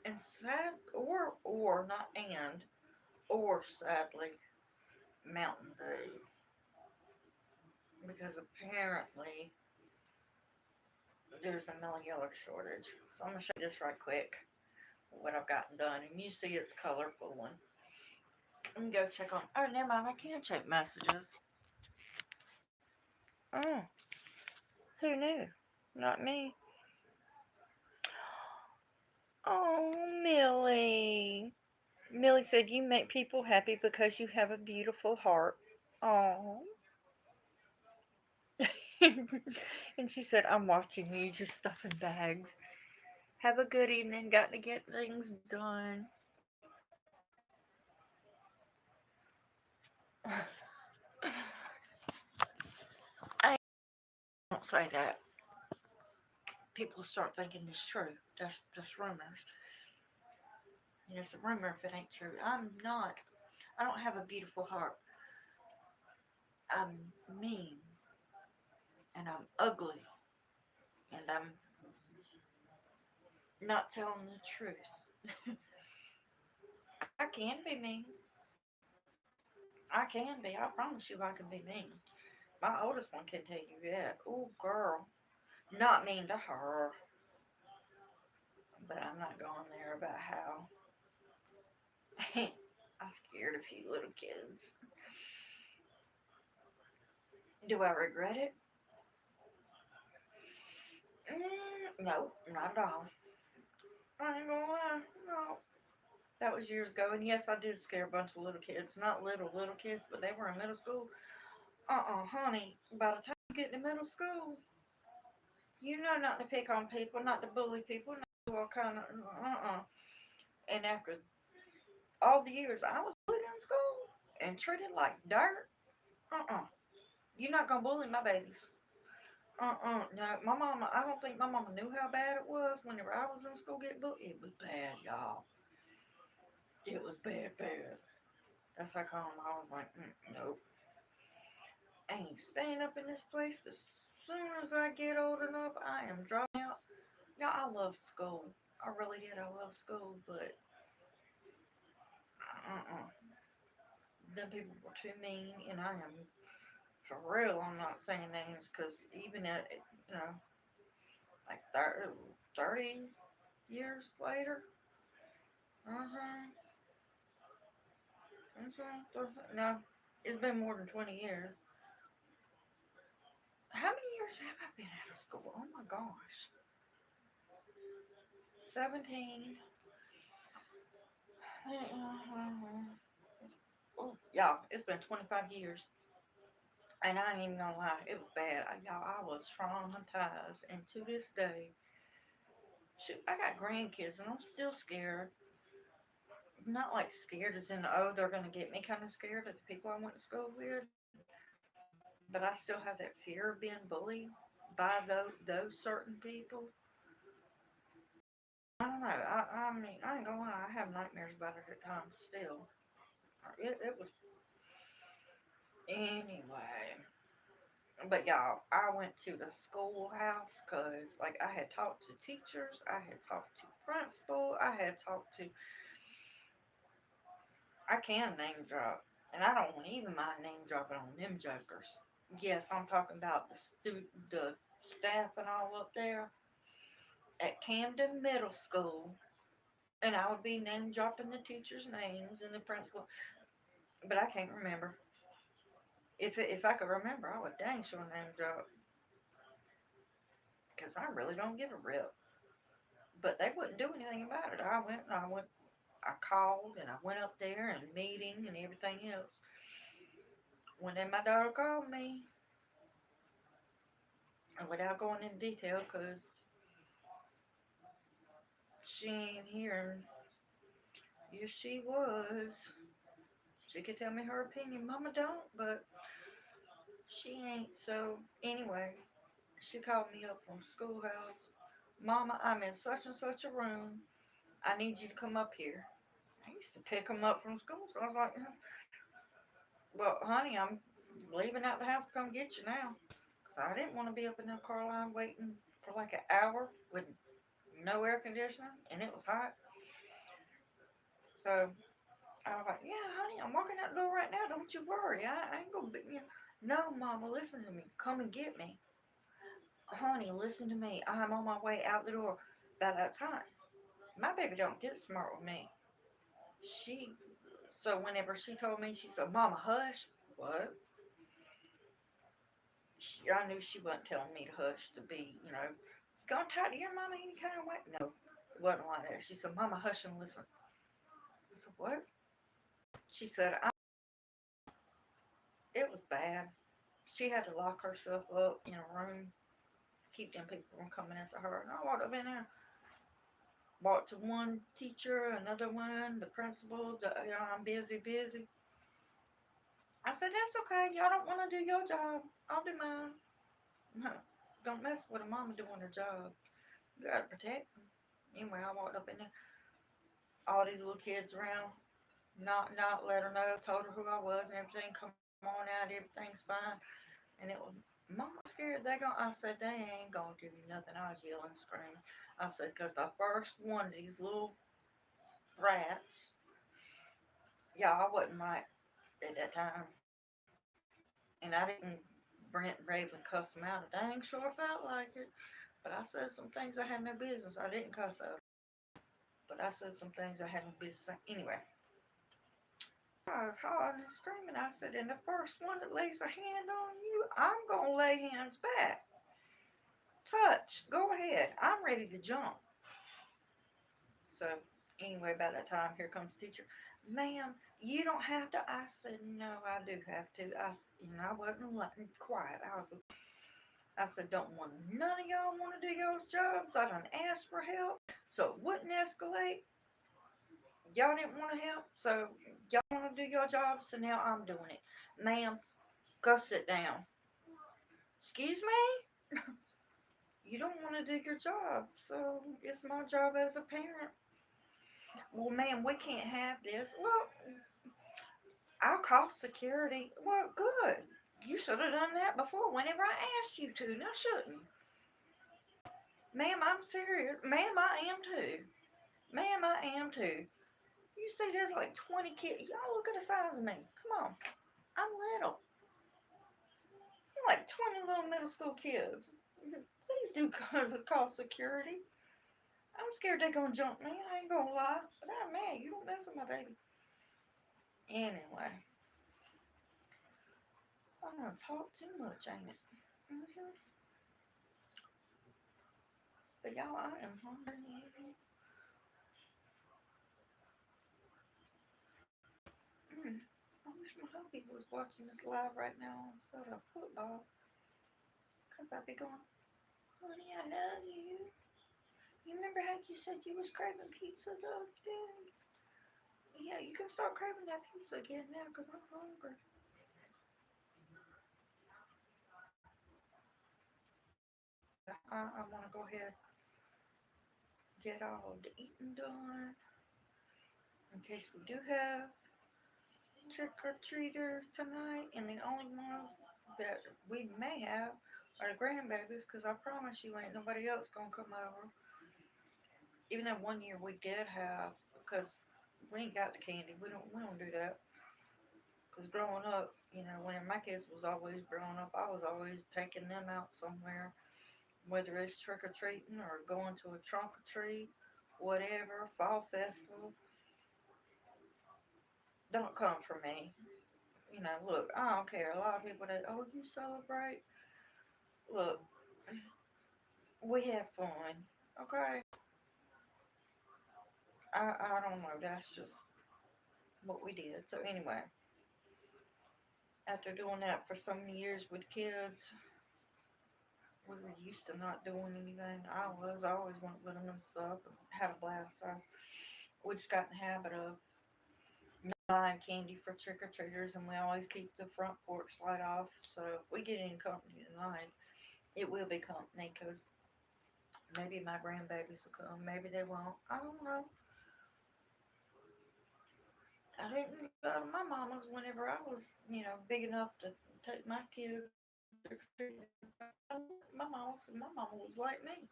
And sad, or not and, or sadly, Mountain Dew, because apparently there's a mellow yellow shortage. So I'm gonna show you this right quick, what I've gotten done, and you see it's colorful one. Let me go check on. Oh, never mind. I can check messages. Oh, who knew? Not me. Oh, Millie. Millie said you make people happy because you have a beautiful heart. Oh. And she said, I'm watching you just stuffing bags. Have a good evening. Got to get things done. I don't say that. People start thinking it's true. That's rumors. And it's a rumor if it ain't true. I'm not. I don't have a beautiful heart. I'm mean. And I'm ugly. And I'm not telling the truth. I can be mean. I can be. I promise you I can be mean. My oldest one can tell you that. Oh, girl. Not mean to her. But I'm not going there about how I scared a few little kids. Do I regret it? No, not at all. I ain't gonna lie. No. That was years ago. And yes, I did scare a bunch of little kids. Not little kids, but they were in middle school. Honey. By the time you get to middle school, you know not to pick on people, not to bully people, not to do all kind of, And after all the years I was bullied in school and treated like dirt, you're not gonna bully my babies. No, my mama, I don't think my mama knew how bad it was whenever I was in school getting bullied. It was bad, y'all. It was bad, bad. That's how come I was like, nope. I ain't staying up in this place. As soon as I get old enough, I am dropping out. Y'all, I love school. I really did. I love school, but uh-uh. Them people were too mean, and I am, for real, I'm not saying names, because even at, you know, like 30 years later, uh-huh, no, it's been more than 20 years. How many years have I been out of school? Oh my gosh. 17. Oh, y'all, it's been 25 years. And I ain't even gonna lie, it was bad. Y'all, I was traumatized. And to this day, shoot, I got grandkids and I'm still scared. Not like scared as in, oh, they're gonna get me kind of scared of the people I went to school with. But I still have that fear of being bullied by those certain people. I don't know. I mean, I ain't gonna lie. I have nightmares about it at times still. It was anyway. But y'all, I went to the schoolhouse because, like, I had talked to teachers, I had talked to principal, I had talked to I can name drop, and I don't want even mind name dropping on them jokers. Yes, I'm talking about the staff and all up there at Camden Middle School, and I would be name dropping the teachers' names and the principal, but I can't remember. If I could remember, I would dang sure name drop, because I really don't give a rip. But they wouldn't do anything about it. I called and I went up there and meeting and everything else. When then my daughter called me, and without going into detail, because she ain't here. Yes, she was. She could tell me her opinion. Mama don't, but she ain't. So anyway, she called me up from schoolhouse. Mama, I'm in such and such a room. I need you to come up here. I used to pick them up from school, so I was like, well, honey, I'm leaving out the house to come get you now. Because I didn't want to be up in that car line waiting for like an hour with no air conditioning, and it was hot. So I was like, yeah, honey, I'm walking out the door right now. Don't you worry. I ain't going to be, you know. No, Mama, listen to me. Come and get me. Honey, listen to me. I'm on my way out the door by that time. My baby don't get smart with me. She, so whenever she told me, she said, Mama, hush. What? I knew she wasn't telling me to hush to be, gonna talk to your mama any kind of way. No, it wasn't like that. She said, Mama, hush and listen. I said, what? She said, it was bad. She had to lock herself up in a room, keep them people from coming into her. And I walked up in there, walked to one teacher, another one, the principal, I'm busy, busy. I said, that's okay. Y'all don't want to do your job. I'll do mine. No, don't mess with a mama doing her job. You gotta protect them. Anyway, I walked up in there, all these little kids around, not let her know, told her who I was and everything. Come on out, everything's fine. And it was, Mama scared they gonna. I said they ain't gonna do you nothing. I was yelling, screaming. I said, cause the first one of these little brats, yeah, I wasn't right at that time, and I didn't Brent Raven cuss them out. I dang sure felt like it, but I said some things I had no business. I didn't cuss at her, but I said some things I had no business saying. Anyway, I was hollering and screaming. I said, and the first one that lays a hand on you, I'm going to lay hands back. Touch. Go ahead. I'm ready to jump. So, anyway, by that time, here comes the teacher. Ma'am, you don't have to. I said, no, I do have to. I wasn't quiet. I said, don't want none of y'all want to do y'all's jobs. I done asked for help, so it wouldn't escalate. Y'all didn't want to help, so y'all want to do your job, so now I'm doing it. Ma'am, go sit down. Excuse me? You don't want to do your job, so it's my job as a parent. Well, ma'am, we can't have this. Well, I'll call security. Well, good. You should have done that before whenever I asked you to. Now, shouldn't you? Ma'am, I'm serious. Ma'am, I am too. Ma'am, I am too. You see, there's like 20 kids. Y'all look at the size of me. Come on. I'm little. Like 20 little middle school kids. Please do call security. I'm scared they're gonna jump me. I ain't gonna lie. But I'm mad. You don't mess with my baby. Anyway. I'm gonna talk too much, ain't it? Mm-hmm. But y'all, I am hungry. Mm. I wish my hubby was watching this live right now instead of football. Because I'd be going, honey, I love you. You remember how you said you was craving pizza the other day? Yeah, you can start craving that pizza again now because I'm hungry. But I want to go ahead and get all the eating done in case we do have trick-or-treaters tonight. And the only ones that we may have are the grandbabies because I promise you ain't nobody else going to come over. Even that one year we did have, because We ain't got the candy. We don't do that. Cause growing up, when my kids was always growing up, I was always taking them out somewhere, whether it's trick or treating or going to a trunk or treat, whatever, fall festival. Don't come for me. Look, I don't care. A lot of people that, oh, you celebrate. Look, we have fun. Okay. I don't know. That's just what we did. So anyway, after doing that for so many years with kids, we were used to not doing anything. I always went with them and stuff and had a blast. So we just got in the habit of buying candy for trick or treaters, and we always keep the front porch light off. So if we get any company tonight, it will be company because maybe my grandbabies will come, maybe they won't. I don't know. I didn't go to my mama's whenever I was, big enough to take my kids trick or treating. My mama said my mama was like me.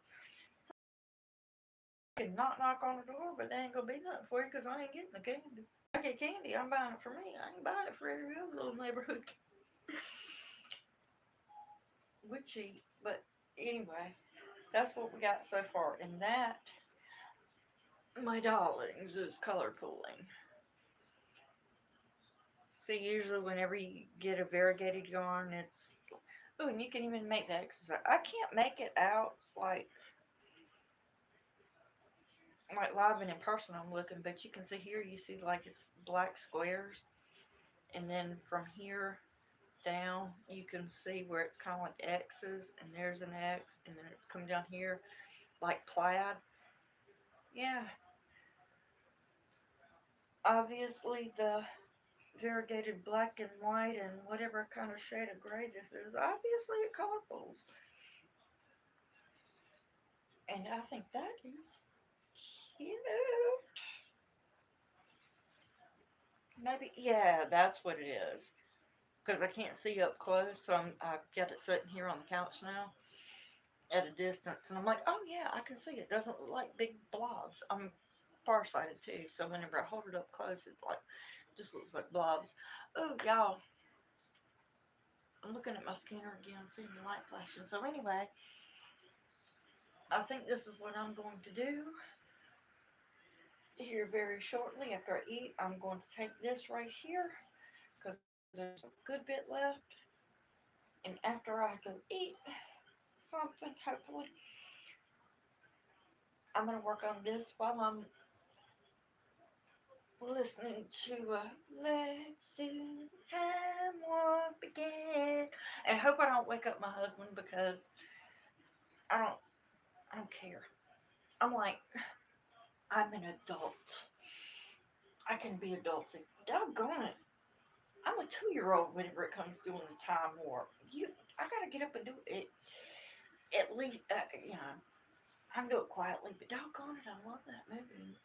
Can knock on the door, but they ain't gonna be nothing for you because I ain't getting the candy. I get candy, I'm buying it for me. I ain't buying it for every other little neighborhood. We cheat, but anyway, that's what we got so far. And that, my darlings, is color pooling. So usually whenever you get a variegated yarn, it's, oh, and you can even make the exercise. I can't make it out like live and in person I'm looking, but you can see here, you see like it's black squares, and then from here down you can see where it's kind of like X's, and there's an X, and then it's coming down here like plaid. Yeah, obviously the variegated black and white and whatever kind of shade of gray this is, obviously it color pools, and I think that is cute. Maybe, yeah, that's what it is. Because I can't see up close, so I've got it sitting here on the couch now at a distance, and I'm like, oh yeah, I can see it. Doesn't look like big blobs. I'm farsighted too, so whenever I hold it up close, it's like just looks like blobs. Oh y'all, I'm looking at my scanner again, seeing the light flashing. So anyway, I think this is what I'm going to do here very shortly after I eat. I'm going to take this right here because there's a good bit left, and after I can eat something, hopefully, I'm going to work on this while I'm listening to Let's Do Time Warp Again. And hope I don't wake up my husband because I don't I don't care. I'm like, I'm an adult. I can be adulting. Doggone it. I'm a 2-year old whenever it comes to doing the time warp. I gotta get up and do it. At least, I can do it quietly, but doggone it, I love that movie.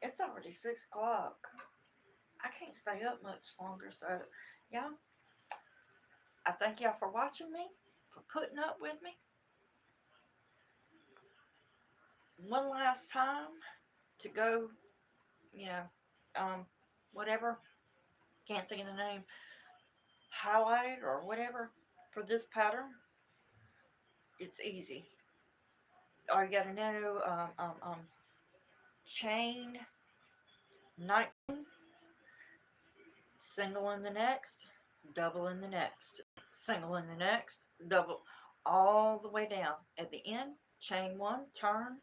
It's already 6 o'clock. I can't stay up much longer, so yeah. I thank y'all for watching me, for putting up with me. One last time to go, you know, whatever, can't think of the name, highlight or whatever for this pattern. It's easy. All you gotta know, chain 19, single in the next, double in the next, single in the next, double, all the way down. At the end, chain 1, turn,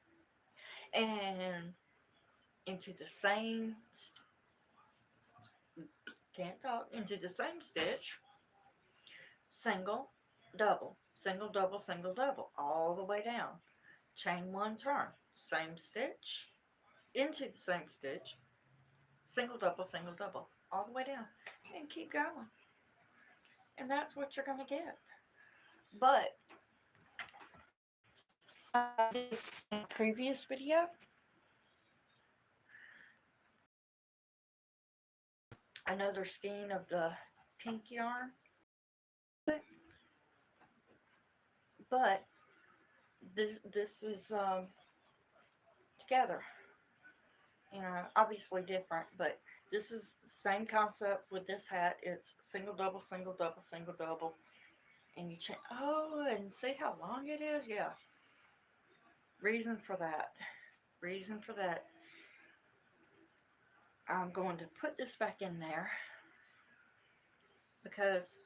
and into the same, can't talk, into the same stitch, single, double, all the way down. Chain 1, turn, same stitch, into the same stitch, single, double, all the way down, and keep going. And that's what you're going to get. But this previous video, another skein of the pink yarn, but this is together, You know, obviously different, but this is the same concept with this hat. It's single, double, single, double, single, double. And you change, oh, and see how long it is? Yeah. Reason for that. Reason for that. I'm going to put this back in there because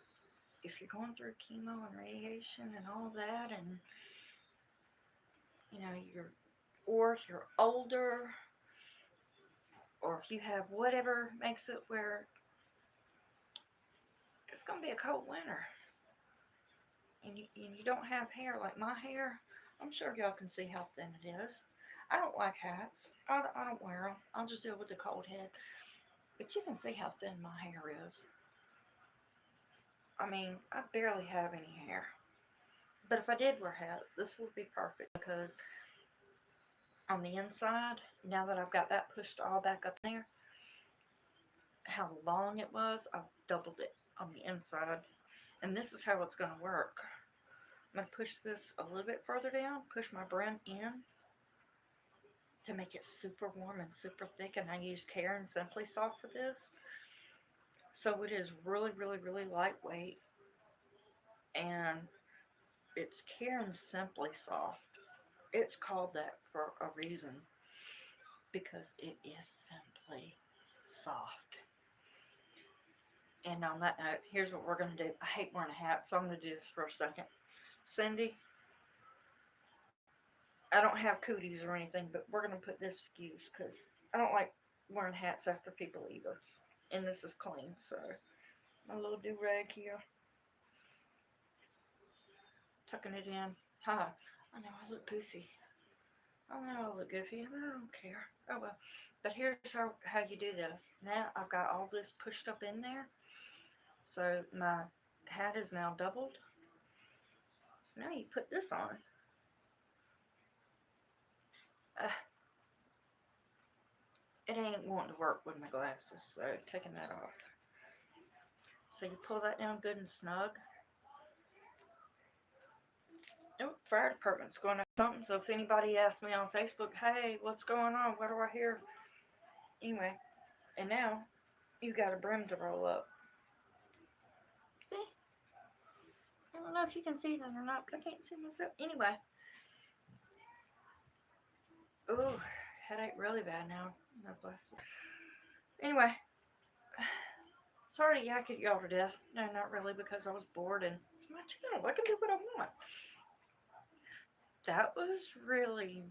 if you're going through chemo and radiation and all that, and you know, or if you're older, or if you have whatever makes it where it's going to be a cold winter, and you don't have hair like my hair, I'm sure y'all can see how thin it is. I don't like hats. I don't wear them. I'll just deal with the cold head. But you can see how thin my hair is. I mean, I barely have any hair. But if I did wear hats, this would be perfect because on the inside, now that I've got that pushed all back up there, how long it was, I've doubled it on the inside. And this is how it's going to work. I'm going to push this a little bit further down, push my brim in to make it super warm and super thick. And I use Care and Simply Soft for this. So it is really, really, really lightweight. And it's Care and Simply Soft. It's called that for a reason. Because it is simply soft. And on that note, here's what we're going to do. I hate wearing a hat, so I'm going to do this for a second. Cindy, I don't have cooties or anything, but we're going to put this to use because I don't like wearing hats after people either. And this is clean, so my little do-rag here. Tucking it in. Ha, I know I look goofy. I know I look goofy, and I don't care. Oh well. But here's how you do this. Now I've got all this pushed up in there. So my hat is now doubled. So now you put this on. It ain't wanting to work with my glasses, so taking that off. So you pull that down good and snug. Oh, fire department's going to something, so if anybody asks me on Facebook, hey, what's going on? What do I hear? Anyway, and now you got a brim to roll up. See? I don't know if you can see that or not, but I can't see myself. Anyway. Ooh, headache really bad now. No glasses. Anyway. Sorry to yak at y'all to death. No, not really, because I was bored and it's my channel. I can do what I want. That was really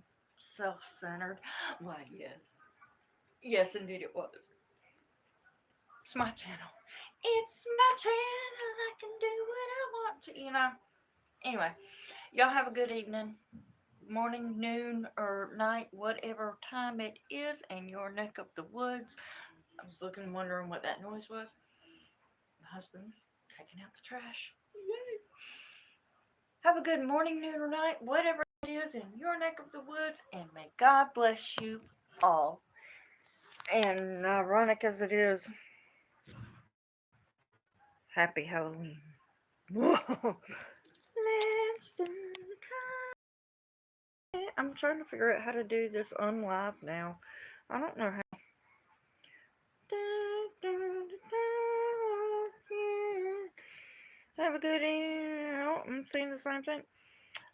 self-centered. Why, yes. Yes, indeed it was. It's my channel. It's my channel. I can do what I want to, you know. Anyway, y'all have a good evening, morning, noon, or night, whatever time it is in your neck of the woods. I was looking, wondering what that noise was. My husband taking out the trash. Yay. Have a good morning, noon, or night, whatever it is in your neck of the woods, and may God bless you all. And ironic as it is, happy Halloween. Whoa. I'm trying to figure out how to do this unlive now. I don't know how. Have a good evening. Oh, I'm seeing the same thing.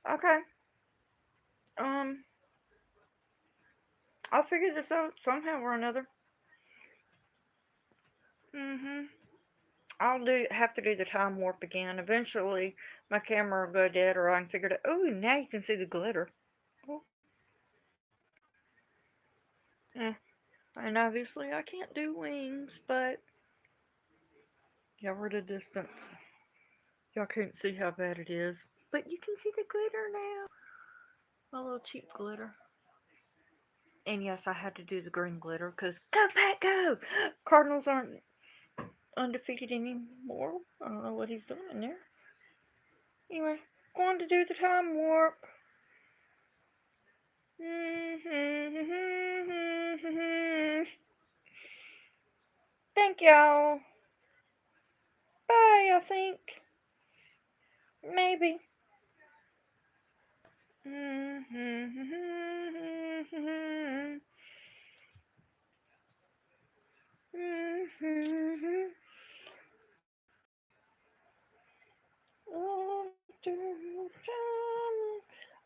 Okay. I'll figure this out somehow or another. I'll have to do the time warp again. Eventually, my camera will go dead, or I can figure it out. Oh, now you can see the glitter. Oh. Yeah. And obviously, I can't do wings, but y'all were at a distance. Y'all can't see how bad it is, but you can see the glitter now. My little cheap glitter. And yes, I had to do the green glitter because go Pack go! Cardinals aren't undefeated anymore. I don't know what he's doing in there. Anyway, going to do the time warp. Thank y'all. Bye, I think. Maybe.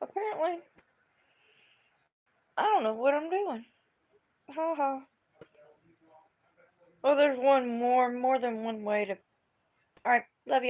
Apparently, I don't know what I'm doing. Ha ha. Well, there's more than one way to. Alright, love y'all.